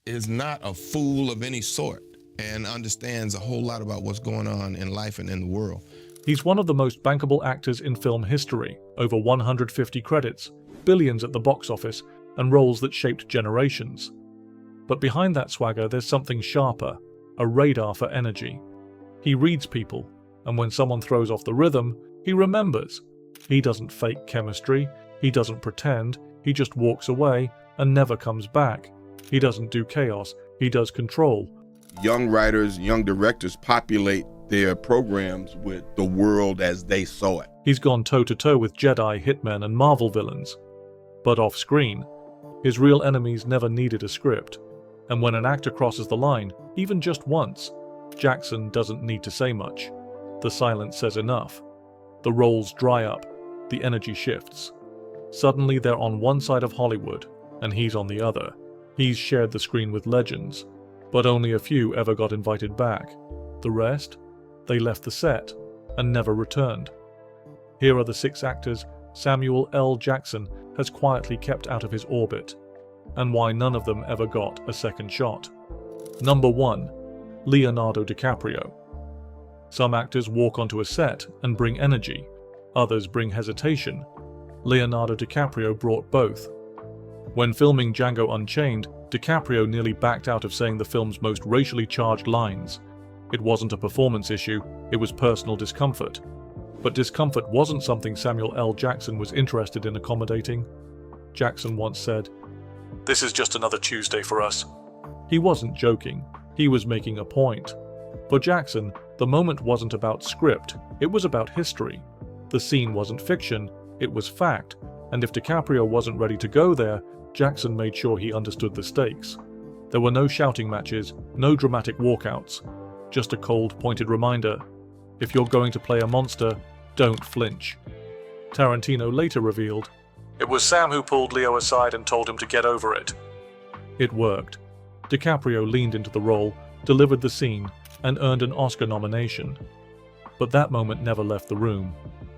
is not a fool of any sort and understands a whole lot about what's going on in life and in the world. He's one of the most bankable actors in film history, over 150 credits, billions at the box office, and roles that shaped generations. But behind that swagger there's something sharper, a radar for energy. He reads people, and when someone throws off the rhythm, he remembers. He doesn't fake chemistry, he doesn't pretend, he just walks away and never comes back. He doesn't do chaos, he does control. Young writers, young directors populate their programs with the world as they saw it. He's gone toe-to-toe with Jedi, hitmen, and Marvel villains. But off-screen, his real enemies never needed a script. And when an actor crosses the line, even just once, Jackson doesn't need to say much. The silence says enough. The roles dry up, the energy shifts. Suddenly they're on one side of Hollywood, and he's on the other. He's shared the screen with legends, but only a few ever got invited back. The rest? They left the set and never returned. Here are the 6 actors Samuel L. Jackson has quietly kept out of his orbit, and why none of them ever got a second shot. Number 1. Leonardo DiCaprio. Some actors walk onto a set and bring energy, others bring hesitation. Leonardo DiCaprio brought both. When filming Django Unchained, DiCaprio nearly backed out of saying the film's most racially charged lines. It wasn't a performance issue, it was personal discomfort. But discomfort wasn't something Samuel L. Jackson was interested in accommodating. Jackson once said, "This is just another Tuesday for us." He wasn't joking, he was making a point. For Jackson, the moment wasn't about script, it was about history. The scene wasn't fiction, it was fact, and if DiCaprio wasn't ready to go there, Jackson made sure he understood the stakes. There were no shouting matches, no dramatic walkouts, just a cold, pointed reminder: if you're going to play a monster, don't flinch. Tarantino later revealed, "It was Sam who pulled Leo aside and told him to get over it." It worked. DiCaprio leaned into the role, delivered the scene, and earned an Oscar nomination. But that moment never left the room.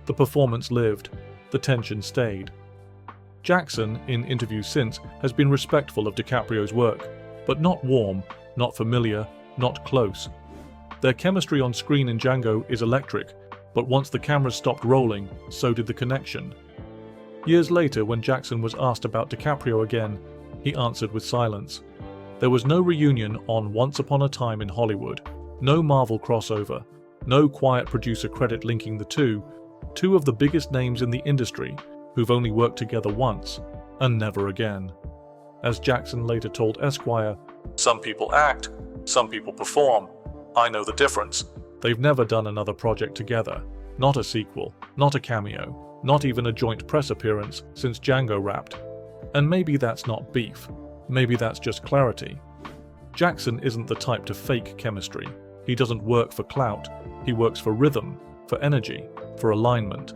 The performance lived, the tension stayed. Jackson, in interviews since, has been respectful of DiCaprio's work, but not warm, not familiar, not close. Their chemistry on screen in Django is electric, but once the cameras stopped rolling, so did the connection. Years later, when Jackson was asked about DiCaprio again, he answered with silence. There was no reunion on Once Upon a Time in Hollywood, no Marvel crossover, no quiet producer credit linking the two of the biggest names in the industry who've only worked together once, and never again. As Jackson later told Esquire, "Some people act, some people perform. I know the difference. They've never done another project together, not a sequel, not a cameo, not even a joint press appearance since Django wrapped. And maybe that's not beef, maybe that's just clarity." Jackson isn't the type to fake chemistry. He doesn't work for clout, he works for rhythm, for energy, for alignment.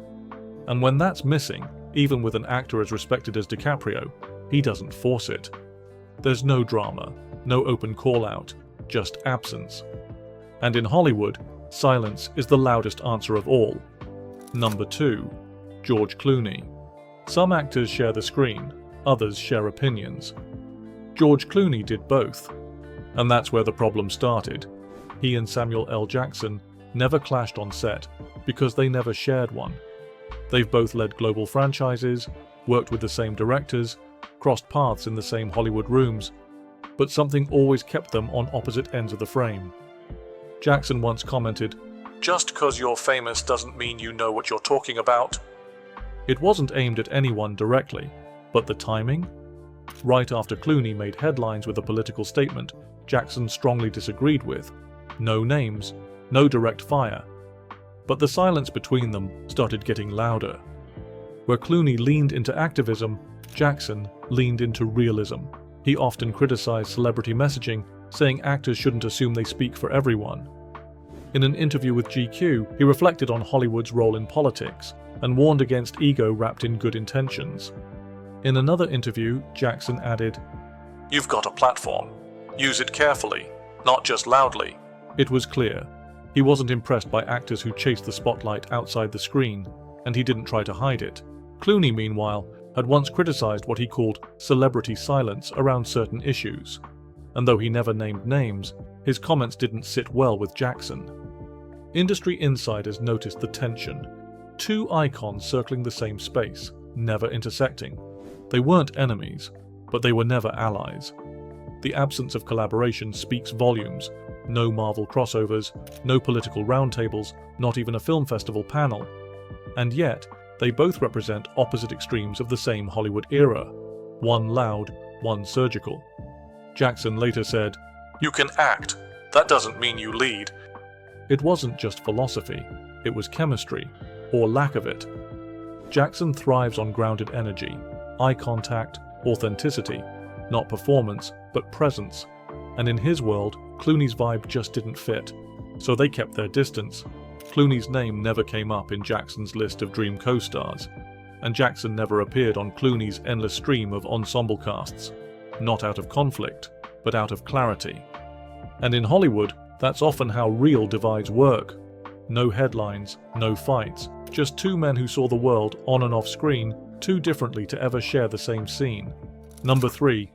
And when that's missing, even with an actor as respected as DiCaprio, he doesn't force it. There's no drama, no open call-out, just absence. And in Hollywood, silence is the loudest answer of all. Number 2. George Clooney. Some actors share the screen, others share opinions. George Clooney did both. And that's where the problem started. He and Samuel L. Jackson never clashed on set because they never shared one. They've both led global franchises, worked with the same directors, crossed paths in the same Hollywood rooms, but something always kept them on opposite ends of the frame. Jackson once commented, "Just 'cause you're famous doesn't mean you know what you're talking about." It wasn't aimed at anyone directly, but the timing? Right after Clooney made headlines with a political statement Jackson strongly disagreed with. No names, no direct fire. But the silence between them started getting louder. Where Clooney leaned into activism, Jackson leaned into realism. He often criticized celebrity messaging, saying actors shouldn't assume they speak for everyone. In an interview with GQ, he reflected on Hollywood's role in politics and warned against ego wrapped in good intentions. In another interview, Jackson added, "You've got a platform. Use it carefully, not just loudly." It was clear. He wasn't impressed by actors who chased the spotlight outside the screen, and he didn't try to hide it. Clooney, meanwhile, had once criticized what he called celebrity silence around certain issues. and though he never named names, his comments didn't sit well with Jackson. Industry insiders noticed the tension. Two icons circling the same space, never intersecting. They weren't enemies, but they were never allies. The absence of collaboration speaks volumes. No Marvel crossovers, no political roundtables, not even a film festival panel. And yet, they both represent opposite extremes of the same Hollywood era. One loud, one surgical. Jackson later said, "You can act. That doesn't mean you lead." It wasn't just philosophy, it was chemistry, or lack of it. Jackson thrives on grounded energy, eye contact, authenticity, not performance, but presence. And in his world, Clooney's vibe just didn't fit, so they kept their distance. Clooney's name never came up in Jackson's list of dream co-stars, and Jackson never appeared on Clooney's endless stream of ensemble casts, not out of conflict, but out of clarity. And in Hollywood, that's often how real divides work. No headlines, no fights, just two men who saw the world on and off screen too differently to ever share the same scene. Number 3,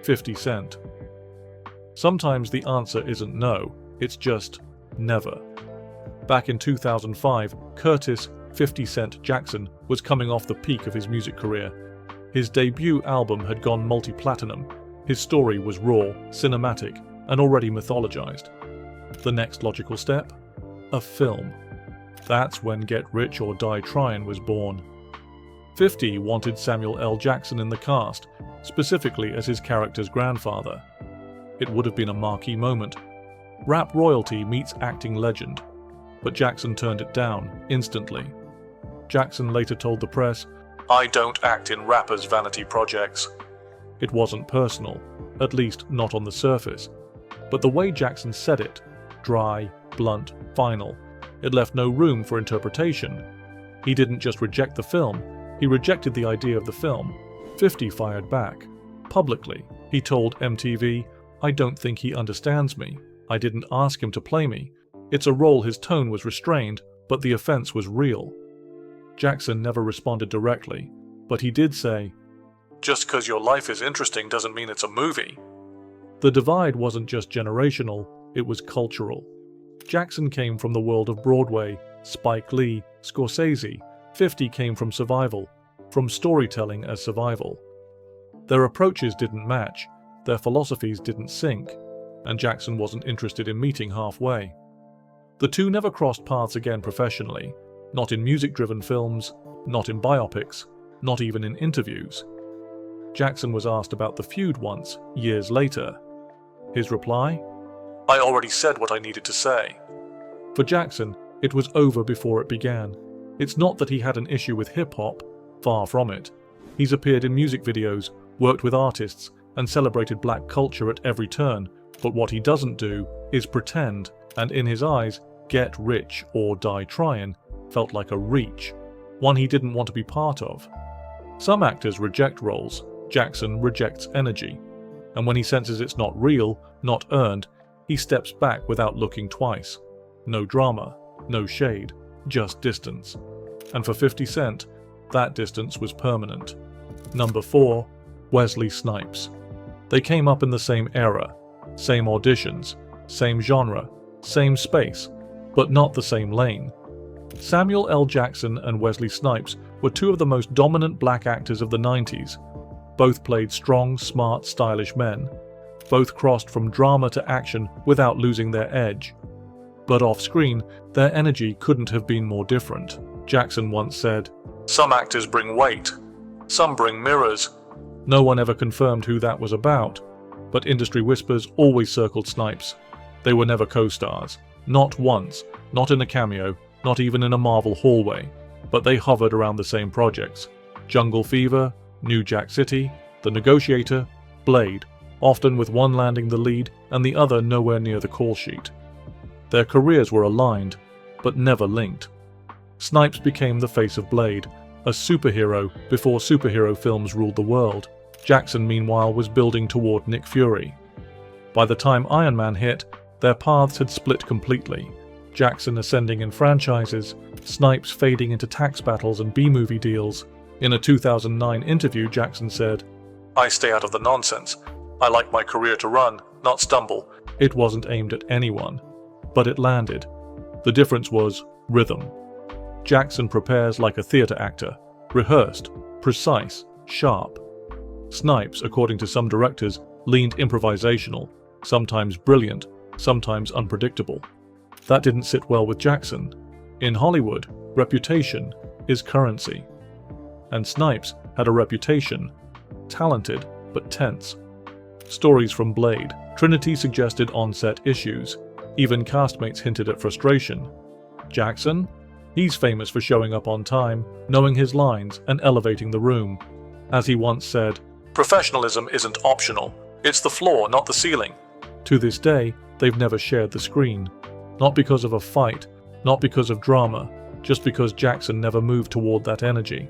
50 Cent. Sometimes the answer isn't no, it's just never. Back in 2005, Curtis 50 Cent Jackson was coming off the peak of his music career. His debut album had gone multi-platinum. His story was raw, cinematic, and already mythologized. The next logical step? A film. That's when Get Rich or Die Tryin' was born. 50 wanted Samuel L. Jackson in the cast, specifically as his character's grandfather. It would have been a marquee moment. Rap royalty meets acting legend. But Jackson turned it down, instantly. Jackson later told the press, "I don't act in rappers' vanity projects." It wasn't personal, at least not on the surface. But the way Jackson said it, dry, blunt, final, it left no room for interpretation. He didn't just reject the film, he rejected the idea of the film. 50 fired back. Publicly, he told MTV, "I don't think he understands me. I didn't ask him to play me. It's a role his tone was restrained, but the offense was real." Jackson never responded directly, but he did say, "Just 'cause your life is interesting doesn't mean it's a movie." The divide wasn't just generational, it was cultural. Jackson came from the world of Broadway, Spike Lee, Scorsese. 50 came from survival, from storytelling as survival. Their approaches didn't match, their philosophies didn't sync, and Jackson wasn't interested in meeting halfway. The two never crossed paths again professionally, not in music-driven films, not in biopics, not even in interviews. Jackson was asked about the feud once, years later. His reply? "I already said what I needed to say." For Jackson, it was over before it began. It's not that he had an issue with hip-hop, far from it. He's appeared in music videos, worked with artists, and celebrated black culture at every turn, but what he doesn't do is pretend, and in his eyes, Get Rich or Die Tryin' felt like a reach, one he didn't want to be part of. Some actors reject roles, Jackson rejects energy, and when he senses it's not real, not earned, he steps back without looking twice. No drama, no shade, just distance. And for 50 Cent, that distance was permanent. Number 4, Wesley Snipes. They came up in the same era, same auditions, same genre, same space, but not the same lane. Samuel L. Jackson and Wesley Snipes were two of the most dominant black actors of the 90s. Both played strong, smart, stylish men. Both crossed from drama to action without losing their edge. But off-screen, their energy couldn't have been more different. Jackson once said, "Some actors bring weight. Some bring mirrors." No one ever confirmed who that was about, but industry whispers always circled Snipes. They were never co-stars. Not once, not in a cameo, not even in a Marvel hallway, but they hovered around the same projects. Jungle Fever, New Jack City, The Negotiator, Blade, often with one landing the lead and the other nowhere near the call sheet. Their careers were aligned, but never linked. Snipes became the face of Blade, a superhero before superhero films ruled the world. Jackson, meanwhile, was building toward Nick Fury. By the time Iron Man hit, their paths had split completely. Jackson ascending in franchises, Snipes fading into tax battles and B-movie deals. In a 2009 interview, Jackson said, "I stay out of the nonsense. I like my career to run, not stumble. It wasn't aimed at anyone, but it landed. The difference was rhythm. Jackson prepares like a theater actor, rehearsed, precise, sharp. Snipes, according to some directors, leaned improvisational, sometimes brilliant, sometimes unpredictable. That didn't sit well with Jackson. In Hollywood, reputation is currency. And Snipes had a reputation, talented but tense. Stories from Blade, Trinity suggested on-set issues. Even castmates hinted at frustration. Jackson? He's famous for showing up on time, knowing his lines, and elevating the room. As he once said, "Professionalism isn't optional. It's the floor, not the ceiling." To this day, they've never shared the screen. Not because of a fight, not because of drama, just because Jackson never moved toward that energy.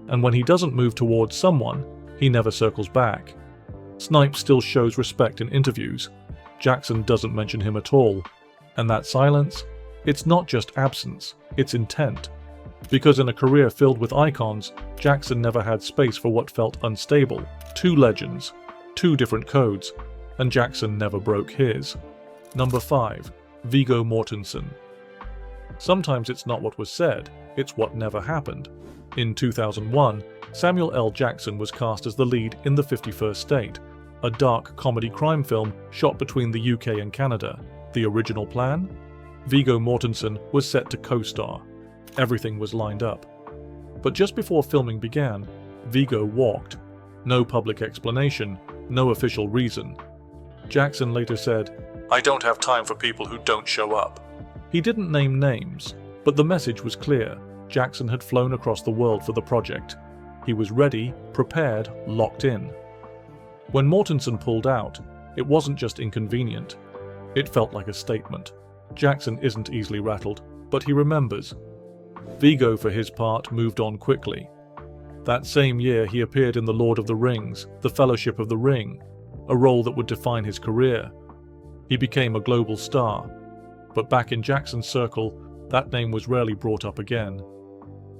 And when he doesn't move towards someone, he never circles back. Snipes still shows respect in interviews. Jackson doesn't mention him at all. And that silence? It's not just absence, it's intent. Because in a career filled with icons, Jackson never had space for what felt unstable. 2 legends, 2 different codes, and Jackson never broke his. Number 5. Viggo Mortensen. Sometimes it's not what was said, it's what never happened. In 2001, Samuel L. Jackson was cast as the lead in The 51st State, a dark comedy crime film shot between the UK and Canada. The original plan? Viggo Mortensen was set to co-star. Everything was lined up. But just before filming began, Viggo walked. No public explanation, no official reason. Jackson later said, "I don't have time for people who don't show up." He didn't name names, but the message was clear. Jackson had flown across the world for the project. He was ready, prepared, locked in. When Mortensen pulled out, it wasn't just inconvenient. It felt like a statement. Jackson isn't easily rattled, but he remembers. Viggo, for his part, moved on quickly. That same year, he appeared in The Lord of the Rings, The Fellowship of the Ring, a role that would define his career. He became a global star, but back in Jackson's circle, that name was rarely brought up again.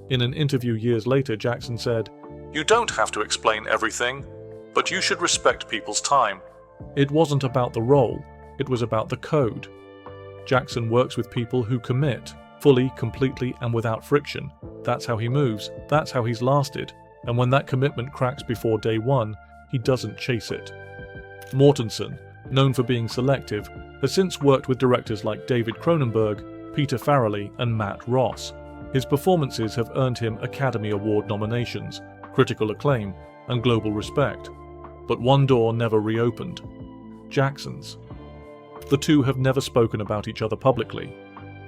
In an interview years later, Jackson said, "You don't have to explain everything, but you should respect people's time." It wasn't about the role, it was about the code. Jackson works with people who commit, fully, completely, and without friction. That's how he moves, that's how he's lasted, and when that commitment cracks before day one, he doesn't chase it. Mortensen, known for being selective, has since worked with directors like David Cronenberg, Peter Farrelly, and Matt Ross. His performances have earned him Academy Award nominations, critical acclaim, and global respect. But one door never reopened: Jackson's. The two have never spoken about each other publicly.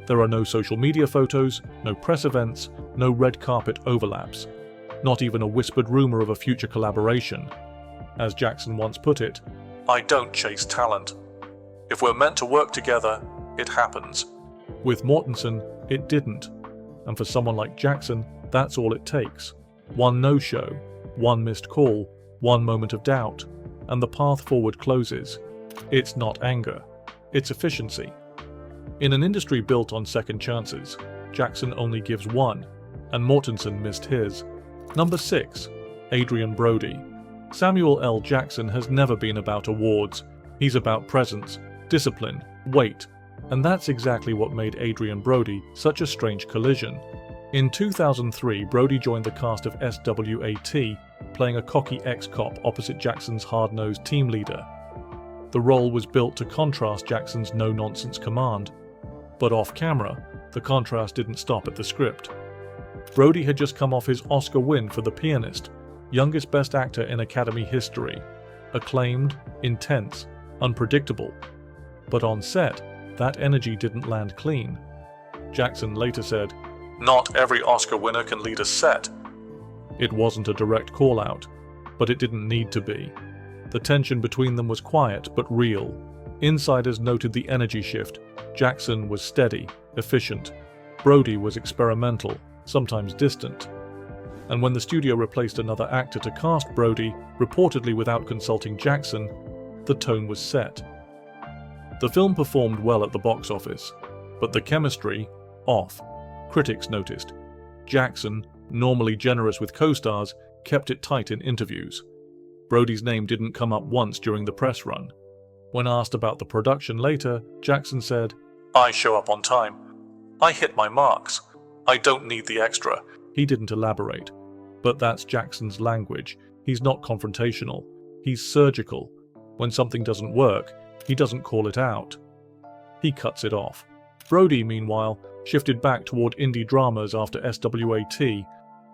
There are no social media photos, no press events, no red carpet overlaps. Not even a whispered rumor of a future collaboration. As Jackson once put it, "I don't chase talent. If we're meant to work together, it happens." With Mortensen, it didn't. And for someone like Jackson, that's all it takes. One no-show, one missed call, one moment of doubt, and the path forward closes. It's not anger, it's efficiency. In an industry built on second chances, Jackson only gives one, and Mortensen missed his. Number 6. Adrian Brody. Samuel L. Jackson has never been about awards. He's about presence, discipline, weight, and that's exactly what made Adrian Brody such a strange collision. In 2003, Brody joined the cast of SWAT, playing a cocky ex-cop opposite Jackson's hard-nosed team leader. The role was built to contrast Jackson's no-nonsense command. But off-camera, the contrast didn't stop at the script. Brody had just come off his Oscar win for The Pianist, youngest Best Actor in Academy history. Acclaimed, intense, unpredictable. But on set, that energy didn't land clean. Jackson later said, "Not every Oscar winner can lead a set." It wasn't a direct call-out, but it didn't need to be. The tension between them was quiet but real. Insiders noted the energy shift. Jackson was steady, efficient. Brody was experimental, sometimes distant. And when the studio replaced another actor to cast Brody, reportedly without consulting Jackson, the tone was set. The film performed well at the box office, but the chemistry, off. Critics noticed. Jackson, normally generous with co-stars, kept it tight in interviews. Brody's name didn't come up once during the press run. When asked about the production later, Jackson said, "I show up on time. I hit my marks. I don't need the extra." He didn't elaborate. But that's Jackson's language. He's not confrontational. He's surgical. When something doesn't work, he doesn't call it out. He cuts it off. Brody, meanwhile, shifted back toward indie dramas after SWAT.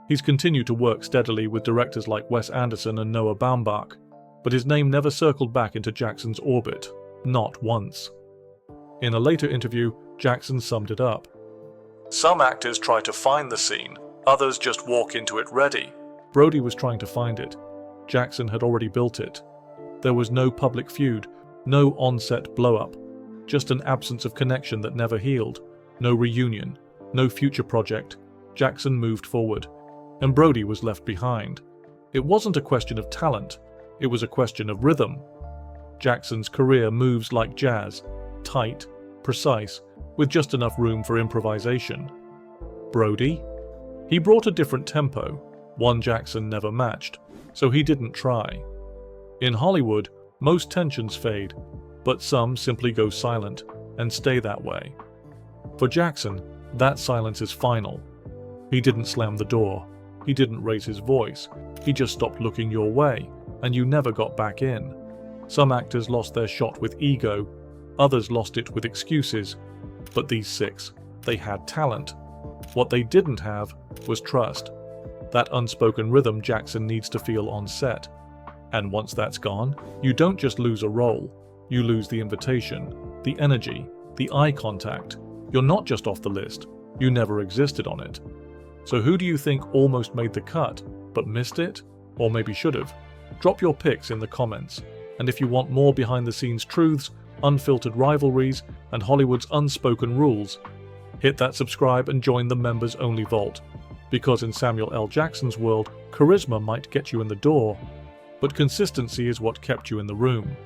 He's continued to work steadily with directors like Wes Anderson and Noah Baumbach, but his name never circled back into Jackson's orbit. Not once. In a later interview, Jackson summed it up. "Some actors try to find the scene, others just walk into it ready." Brody was trying to find it. Jackson had already built it. There was no public feud, no on-set blow-up, just an absence of connection that never healed, no reunion, no future project. Jackson moved forward, and Brody was left behind. It wasn't a question of talent, it was a question of rhythm. Jackson's career moves like jazz, tight, precise, with just enough room for improvisation. Brody? He brought a different tempo, one Jackson never matched, so he didn't try. In Hollywood, most tensions fade, but some simply go silent and stay that way. For Jackson, that silence is final. He didn't slam the door, he didn't raise his voice, he just stopped looking your way, and you never got back in. Some actors lost their shot with ego, others lost it with excuses, but these six, they had talent. What they didn't have was trust. That unspoken rhythm Jackson needs to feel on set. And once that's gone, you don't just lose a role, you lose the invitation, the energy, the eye contact. You're not just off the list, you never existed on it. So who do you think almost made the cut, but missed it? Or maybe should have? Drop your picks in the comments. And if you want more behind-the-scenes truths, unfiltered rivalries, and Hollywood's unspoken rules, hit that subscribe and join the members-only vault. Because in Samuel L. Jackson's world, charisma might get you in the door, but consistency is what kept you in the room.